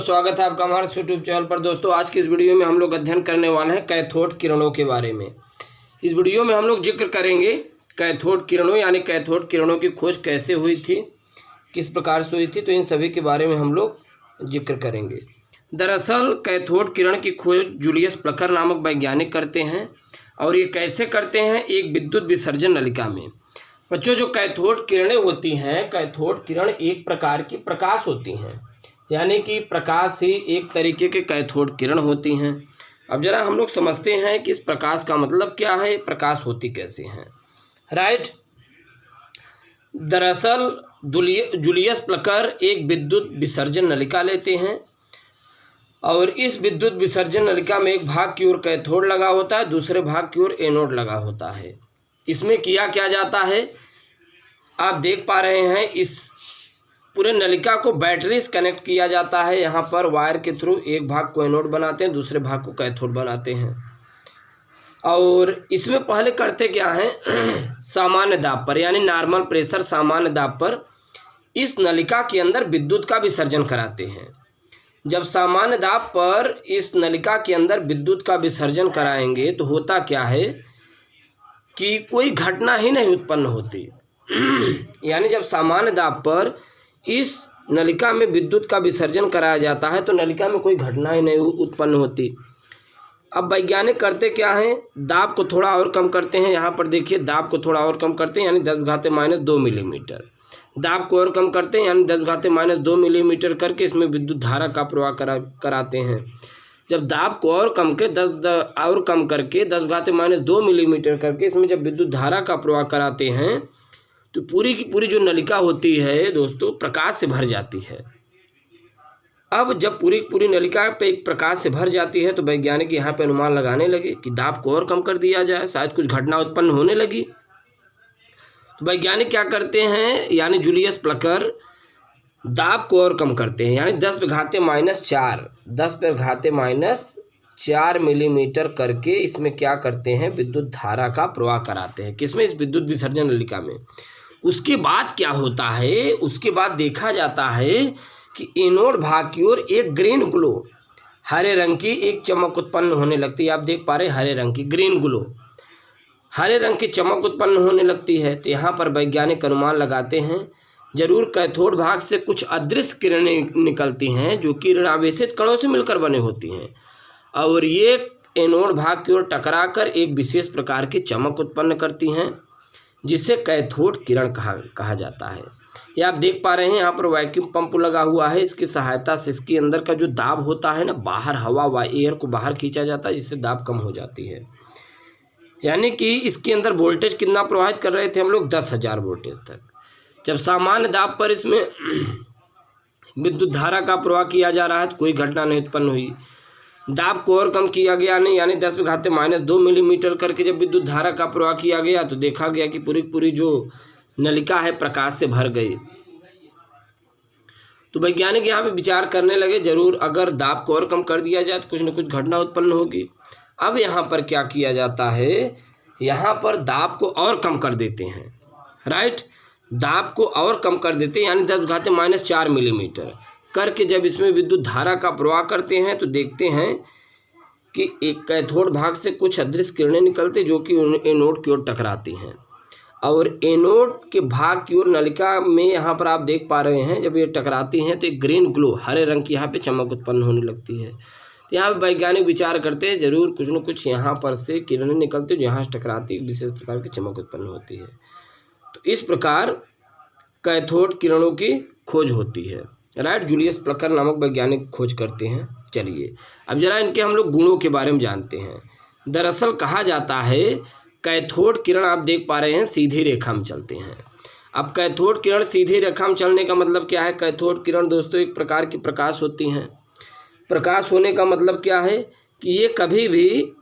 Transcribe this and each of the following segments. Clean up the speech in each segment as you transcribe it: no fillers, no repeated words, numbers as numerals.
स्वागत है आपका हमारे यूट्यूब चैनल पर। दोस्तों आज की इस वीडियो में हम लोग अध्ययन करने वाले हैं कैथोड किरणों के बारे में। इस वीडियो में हम लोग जिक्र करेंगे कैथोड किरणों यानी कैथोड किरणों की खोज कैसे हुई थी, किस प्रकार से हुई थी, तो इन सभी के बारे में हम लोग जिक्र करेंगे। दरअसल कैथोड किरण की खोज जूलियस प्लकर नामक वैज्ञानिक करते हैं और ये कैसे करते हैं, एक विद्युत विसर्जन नलिका में। बच्चों जो कैथोड किरणें होती हैं, कैथोड किरण एक प्रकार की प्रकाश होती हैं, यानी कि प्रकाश ही एक तरीके के कैथोड किरण होती हैं। अब जरा हम लोग समझते हैं कि इस प्रकाश का मतलब क्या है, प्रकाश होती कैसे हैं। राइट, दरअसल जूलियस प्लकर एक विद्युत विसर्जन नलिका लेते हैं और इस विद्युत विसर्जन नलिका में एक भाग की ओर कैथोड लगा होता है, दूसरे भाग की ओर एनोड लगा होता है। इसमें किया क्या जाता है, आप देख पा रहे हैं, इस पूरे नलिका को बैटरी से कनेक्ट किया जाता है। यहाँ पर वायर के थ्रू एक भाग को एनोड बनाते हैं, दूसरे भाग को कैथोड बनाते हैं। और इसमें पहले करते क्या हैं, सामान्य दाब पर यानी नॉर्मल प्रेशर, सामान्य दाब पर इस नलिका के अंदर विद्युत का विसर्जन कराते हैं। जब सामान्य दाब पर इस नलिका के अंदर विद्युत का विसर्जन कराएंगे तो होता क्या है कि कोई घटना ही नहीं उत्पन्न होती। यानी जब सामान्य दाब पर इस नलिका में विद्युत का विसर्जन कराया जाता है तो नलिका में कोई घटना ही नहीं उत्पन्न होती। अब वैज्ञानिक करते क्या हैं, दाब को थोड़ा और कम करते हैं। यहाँ पर देखिए दाब को थोड़ा और कम करते हैं यानी 10⁻² मिलीमीटर। दाब को और कम करते हैं यानी 10⁻² मिलीमीटर करके इसमें विद्युत धारा का प्रवाह कराते हैं। जब दाब को और कम के 10⁻² मिलीमीटर करके इसमें जब विद्युत धारा का प्रवाह कराते हैं तो पूरी की पूरी जो नलिका होती है दोस्तों प्रकाश से भर जाती है। अब जब पूरी की पूरी नलिका पे एक प्रकाश से भर जाती है तो वैज्ञानिक यहाँ पे अनुमान लगाने लगे कि दाब को और कम कर दिया जाए, शायद कुछ घटना उत्पन्न होने लगी। तो वैज्ञानिक क्या करते हैं, यानी जूलियस प्लकर दाब को और कम करते हैं यानी 10⁻⁴ मिलीमीटर करके इसमें क्या करते हैं, विद्युत धारा का प्रवाह कराते हैं। किसमें, इस विद्युत विसर्जन नलिका में। उसके बाद क्या होता है, उसके बाद देखा जाता है कि एनोड भाग की ओर एक ग्रीन ग्लो, हरे रंग की एक चमक उत्पन्न होने लगती है। आप देख पा रहे हैं हरे रंग की ग्रीन ग्लो, हरे रंग की चमक उत्पन्न होने लगती है। तो यहाँ पर वैज्ञानिक अनुमान लगाते हैं जरूर कैथोड भाग से कुछ अदृश्य किरणें निकलती हैं जो कि ऋणावेशित कणों से मिलकर बने होती हैं और ये एनोड भाग की ओर टकराकर एक विशेष प्रकार की चमक उत्पन्न करती हैं जिसे कैथोड किरण कहा जाता है। ये आप देख पा रहे हैं यहाँ पर वैक्यूम पंप लगा हुआ है। इसकी सहायता से इसके अंदर का जो दाब होता है ना, बाहर हवा एयर को बाहर खींचा जाता है जिससे दाब कम हो जाती है। यानी कि इसके अंदर वोल्टेज कितना प्रवाहित कर रहे थे हम लोग, 10,000 वोल्टेज तक। जब सामान्य दाब पर इसमें विद्युत धारा का प्रवाह किया जा रहा है तो कोई घटना नहीं उत्पन्न हुई। दाब को और कम किया गया नहीं यानी 10⁻² मिलीमीटर करके जब विद्युत धारा का प्रवाह किया गया तो देखा गया कि पूरी जो नलिका है प्रकाश से भर गई। तो वैज्ञानिक यहाँ पे विचार करने लगे जरूर अगर दाब को और कम कर दिया जाए तो कुछ न कुछ घटना उत्पन्न होगी। अब यहाँ पर क्या किया जाता है, यहाँ पर दाब को और कम कर देते हैं। राइट, दाब को और कम कर देते हैं यानी 10⁻⁴ मिलीमीटर करके जब इसमें विद्युत धारा का प्रवाह करते हैं तो देखते हैं कि एक कैथोड भाग से कुछ अदृश्य किरणें निकलती जो कि एनोड की ओर टकराती हैं और एनोड के भाग की ओर नलिका में यहाँ पर आप देख पा रहे हैं जब ये टकराती हैं तो एक ग्रीन ग्लो, हरे रंग की यहाँ पे चमक उत्पन्न होने लगती है। तो यहाँ पे वैज्ञानिक विचार करते हैं जरूर कुछ न कुछ यहाँ पर से किरणें निकलती जो यहाँ से टकराती विशेष प्रकार की चमक उत्पन्न होती है। तो इस प्रकार कैथोड किरणों की खोज होती है। राइट, जूलियस प्लकर नामक वैज्ञानिक खोज करते हैं। चलिए अब जरा इनके हम लोग गुणों के बारे में जानते हैं। दरअसल कहा जाता है कैथोड किरण आप देख पा रहे हैं सीधी रेखा में चलते हैं। अब कैथोड किरण सीधी रेखा में चलने का मतलब क्या है, कैथोड किरण दोस्तों एक प्रकार की प्रकाश होती हैं। प्रकाश होने का मतलब क्या है कि ये कभी भी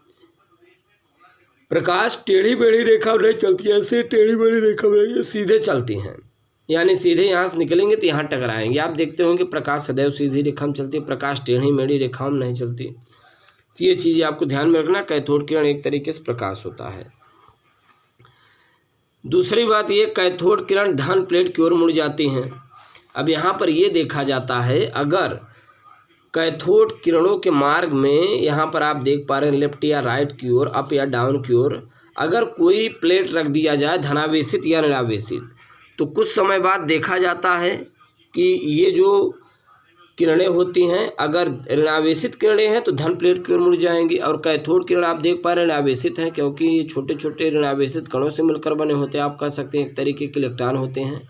प्रकाश टेढ़ी मेढ़ी रेखा में नहीं चलती है, ऐसे टेढ़ी मेढ़ी रेखा में ये सीधे चलती हैं यानी सीधे यहाँ से निकलेंगे तो यहाँ टकराएंगे। आप देखते होंगे प्रकाश सदैव सीधी रेखा में चलती है, प्रकाश टेढ़ी मेढ़ी रेखाओं में नहीं चलती। तो ये चीज़ें आपको ध्यान में रखना, कैथोड किरण एक तरीके से प्रकाश होता है। दूसरी बात ये, कैथोड किरण धन प्लेट की ओर मुड़ जाती हैं। अब यहाँ पर ये देखा जाता है अगर कैथोड किरणों के मार्ग में यहाँ पर आप देख पा रहे हैं लेफ्ट या राइट की ओर, अप या डाउन की ओर अगर कोई प्लेट रख दिया जाए धनावेशित या ऋणावेशित, तो कुछ समय बाद देखा जाता है कि ये जो किरणें होती हैं, अगर ऋणावेशित किरणें हैं तो धन प्लेट की ओर मुड़ जाएंगी, और कैथोड किरण आप देख पा रहे हैं ऋणावेशित हैं, क्योंकि ये छोटे छोटे ऋणावेशित कणों से मिलकर बने होते हैं। आप कह सकते हैं एक तरीके के इलेक्ट्रॉन होते हैं,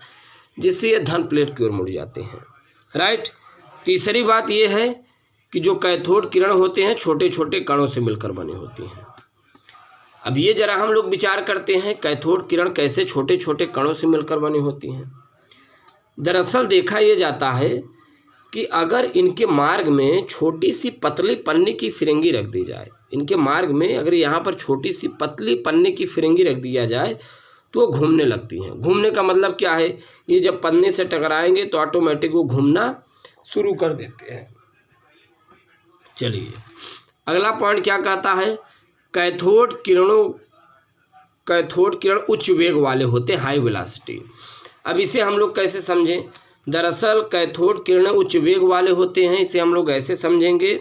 जिससे ये धन प्लेट की ओर मुड़ जाते हैं। राइट। तीसरी बात ये है कि जो कैथोड किरण होते हैं छोटे छोटे कणों से मिलकर बने होते हैं। अब ये जरा हम लोग विचार करते हैं कैथोड किरण कैसे छोटे छोटे कणों से मिलकर बनी होती हैं। दरअसल देखा यह जाता है कि अगर इनके मार्ग में छोटी सी पतली पन्नी की फिरंगी रख दी जाए, इनके मार्ग में अगर यहाँ पर छोटी सी पतली पन्नी की फिरंगी रख दिया जाए तो वो घूमने लगती हैं। घूमने का मतलब क्या है, ये जब पन्ने से टकराएंगे तो ऑटोमेटिक वो घूमना शुरू कर देते हैं। चलिए अगला पॉइंट क्या कहता है, कैथोड किरण उच्च वेग वाले होते हैं, हाई वेलोसिटी। अब इसे हम लोग कैसे समझें। दरअसल कैथोड किरण उच्च वेग वाले होते हैं, इसे हम लोग ऐसे समझेंगे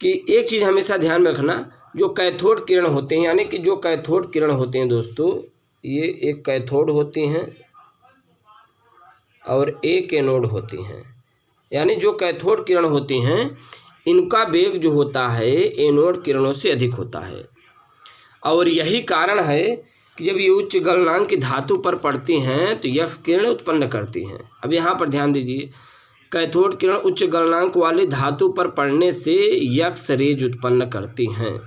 कि एक चीज़ हमेशा ध्यान में रखना, जो कैथोड किरण होते हैं, यानी कि जो कैथोड किरण होते हैं दोस्तों, ये एक कैथोड होती हैं और एक एनोड होती हैं। यानी जो कैथोड किरण होती हैं इनका वेग जो होता है एनोड किरणों से अधिक होता है, और यही कारण है कि जब ये उच्च गलनांक की धातु पर पड़ती हैं तो यक्स किरण उत्पन्न करती हैं। अब यहाँ पर ध्यान दीजिए, कैथोड किरण उच्च गलनांक वाली धातु पर पड़ने से यक्स रेज उत्पन्न करती हैं।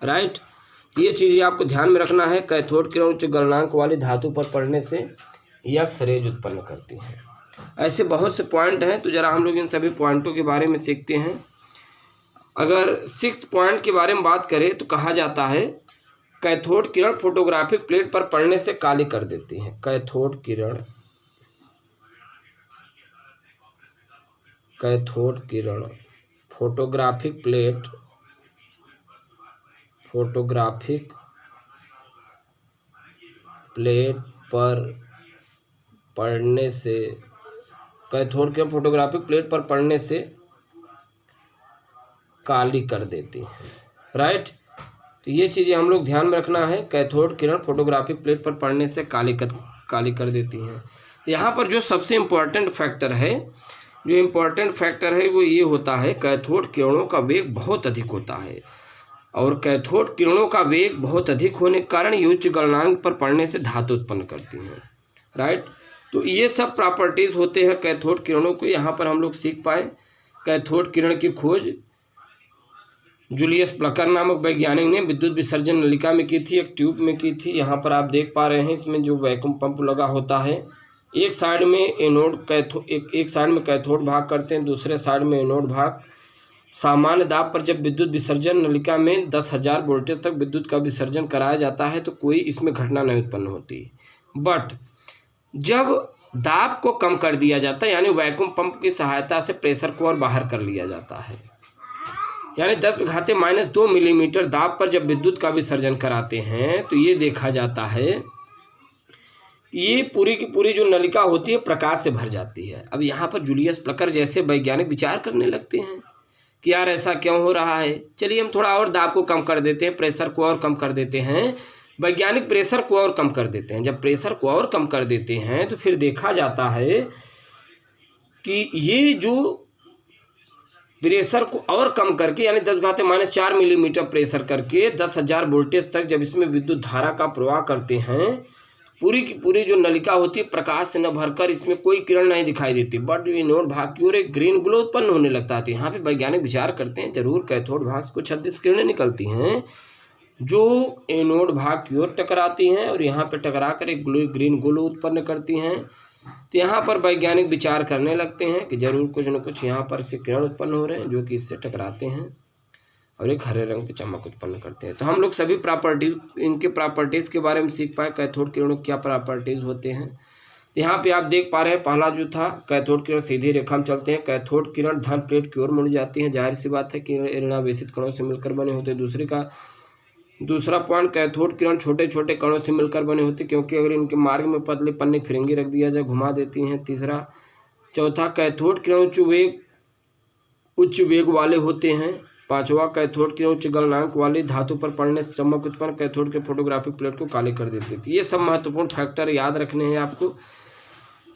राइट। ये चीज़ें आपको ध्यान में रखना है, कैथोड किरण उच्च गलनांक वाली धातु पर पड़ने से यक्स रेज उत्पन्न करती हैं। ऐसे बहुत से पॉइंट हैं, तो ज़रा हम लोग इन सभी पॉइंटों के बारे में सीखते हैं। अगर 6th पॉइंट के बारे में बात करें तो कहा जाता है कैथोड किरण फोटोग्राफिक प्लेट पर पड़ने से काली कर देती हैं। कैथोड किरण फोटोग्राफिक प्लेट पर पड़ने से, कैथोड किरण फोटोग्राफिक प्लेट पर पड़ने से काली कर देती हैं। राइट। तो ये चीज़ें हम लोग ध्यान में रखना है, कैथोड किरण फोटोग्राफिक प्लेट पर पड़ने से काली कर देती हैं। यहाँ पर जो सबसे इम्पोर्टेंट फैक्टर है, वो ये होता है कैथोड किरणों का वेग बहुत अधिक होता है, और कैथोड किरणों का वेग बहुत अधिक होने के कारण ये उच्च गलनांक पर पड़ने से धातु उत्पन्न करती हैं। राइट। तो ये सब प्रॉपर्टीज़ होते हैं कैथोड किरणों को, यहाँ पर हम लोग सीख पाए। कैथोड किरण की खोज जूलियस प्लकर नामक वैज्ञानिक ने विद्युत विसर्जन नलिका में की थी, एक ट्यूब में की थी। यहाँ पर आप देख पा रहे हैं, इसमें जो वैक्यूम पंप लगा होता है, एक साइड में एनोड एक साइड में कैथोड भाग करते हैं, दूसरे साइड में एनोड भाग। सामान्य दाब पर जब विद्युत विसर्जन नलिका में 10,000 वोल्टेज तक विद्युत का विसर्जन कराया जाता है तो कोई इसमें घटना नहीं उत्पन्न होती। बट जब दाब को कम कर दिया जाता है, यानी वैक्यूम पंप की सहायता से प्रेशर को और बाहर कर लिया जाता है, यानी 10⁻² मिलीमीटर दाब पर जब विद्युत का विसर्जन कराते हैं तो ये देखा जाता है ये पूरी की पूरी जो नलिका होती है प्रकाश से भर जाती है। अब यहाँ पर जूलियस प्लकर जैसे वैज्ञानिक विचार करने लगते हैं कि यार ऐसा क्यों हो रहा है, चलिए हम थोड़ा और दाब को कम कर देते हैं, प्रेशर को और कम कर देते हैं। वैज्ञानिक प्रेशर को और कम कर देते हैं। जब प्रेशर को और कम कर देते हैं तो फिर देखा जाता है कि ये जो प्रेशर को और कम करके, यानी 10⁻⁴ मिलीमीटर प्रेशर करके 10,000 वोल्टेज तक जब इसमें विद्युत धारा का प्रवाह करते हैं, पूरी की पूरी जो नलिका होती है प्रकाश से न भरकर इसमें कोई किरण नहीं दिखाई देती, बट एनोड भाग की ओर एक ग्रीन ग्लो उत्पन्न होने लगता है। तो यहाँ पे वैज्ञानिक विचार करते हैं जरूर कैथोड भाग से कुछ अदृश्य किरणें निकलती हैं जो एनोड भाग की ओर टकराती हैं और यहाँ पे टकरा कर एक ग्रीन ग्लो उत्पन्न करती हैं। तो यहाँ पर वैज्ञानिक विचार करने लगते हैं कि जरूर कुछ न कुछ यहाँ पर से किरण उत्पन्न हो रहे हैं जो कि इससे टकराते हैं और एक हरे रंग की चमक उत्पन्न करते हैं। तो हम लोग सभी प्रॉपर्टीज, इनके प्रॉपर्टीज़ के बारे में सीख पाए, कैथोड किरणों क्या प्रॉपर्टीज़ होते हैं। यहाँ पे आप देख पा रहे हैं, पहला जो था कैथोड किरण सीधी रेखा में चलते हैं, कैथोड किरण धन प्लेट की ओर मुड़ जाती हैं, जाहिर सी बात है कि ऋणावेशित कणों से मिलकर बने होते हैं। दूसरा पॉइंट, कैथोड किरण छोटे छोटे कणों से मिलकर बने होते हैं क्योंकि अगर इनके मार्ग में पतली पन्नी फिरंगी रख दिया जाए घुमा देती हैं। चौथा, कैथोड किरण उच्च वेग उच्च वेग वाले होते हैं। पांचवा, कैथोड के उच्च गलनांक वाली धातु पर पड़ने से चमक उत्पन्न कैथोड के फोटोग्राफिक प्लेट को काले कर देते थे। ये सब महत्वपूर्ण फैक्टर याद रखने हैं आपको।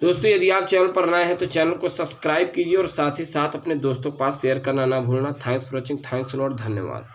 दोस्तों यदि आप चैनल पर नए हैं तो चैनल को सब्सक्राइब कीजिए और साथ ही साथ अपने दोस्तों के पास शेयर करना ना भूलना। Thanks for watching, thanks lot, धन्यवाद।